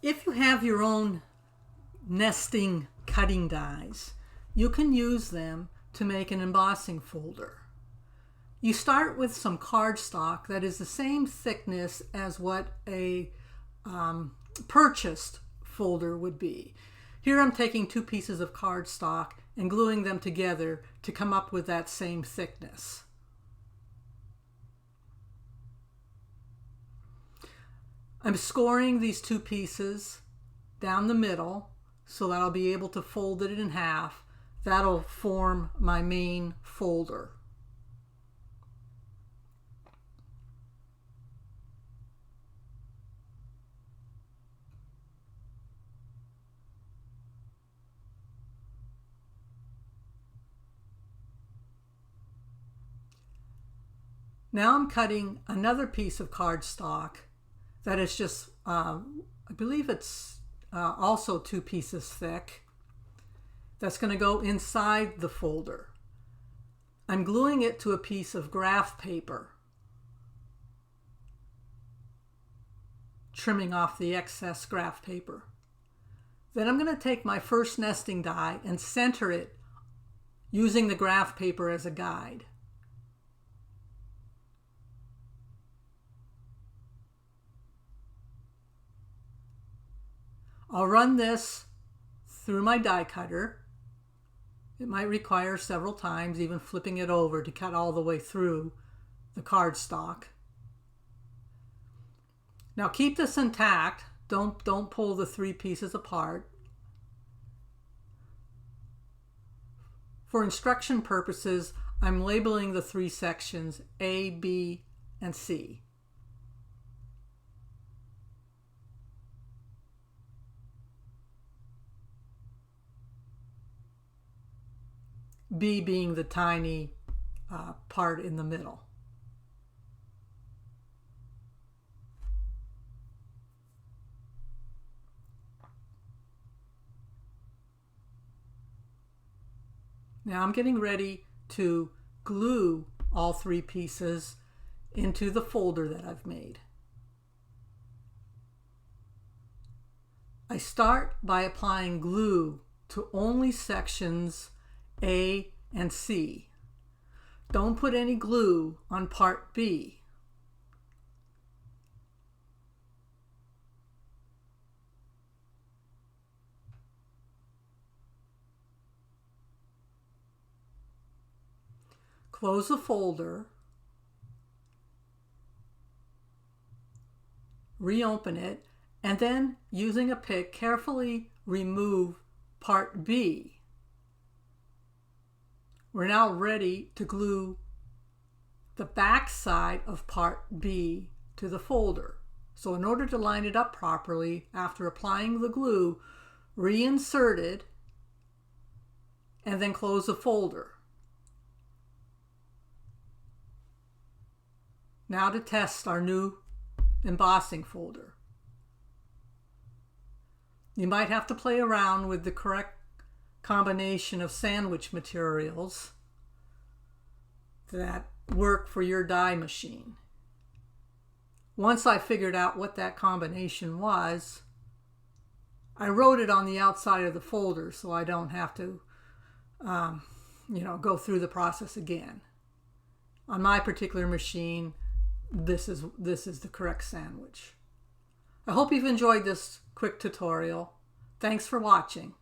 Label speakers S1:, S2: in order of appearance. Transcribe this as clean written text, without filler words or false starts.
S1: If you have your own nesting cutting dies, you can use them to make an embossing folder. You start with some cardstock that is the same thickness as what a purchased folder would be. Here I'm taking 2 pieces of cardstock and gluing them together to come up with that same thickness. I'm scoring these 2 pieces down the middle so that I'll be able to fold it in half. That'll form my main folder. Now I'm cutting another piece of cardstock that is just, I believe it's also 2 pieces thick. That's going to go inside the folder. I'm gluing it to a piece of graph paper, trimming off the excess graph paper. Then I'm going to take my first nesting die and center it using the graph paper as a guide. I'll run this through my die cutter. It might require several times, even flipping it over to cut all the way through the cardstock. Now keep this intact. Don't pull the 3 pieces apart. For instruction purposes, I'm labeling the 3 sections A, B, and C. B being the tiny part in the middle. Now I'm getting ready to glue all 3 pieces into the folder that I've made. I start by applying glue to only sections A and C. Don't put any glue on part B. Close the folder, reopen it, and then using a pick carefully remove part B. We're now ready to glue the back side of part B to the folder. So in order to line it up properly, after applying the glue, reinsert it and then close the folder. Now to test our new embossing folder. You might have to play around with the correct combination of sandwich materials that work for your die machine. Once I figured out what that combination was, I wrote it on the outside of the folder so I don't have to go through the process again. On my particular machine, this is the correct sandwich. I hope you've enjoyed this quick tutorial. Thanks for watching.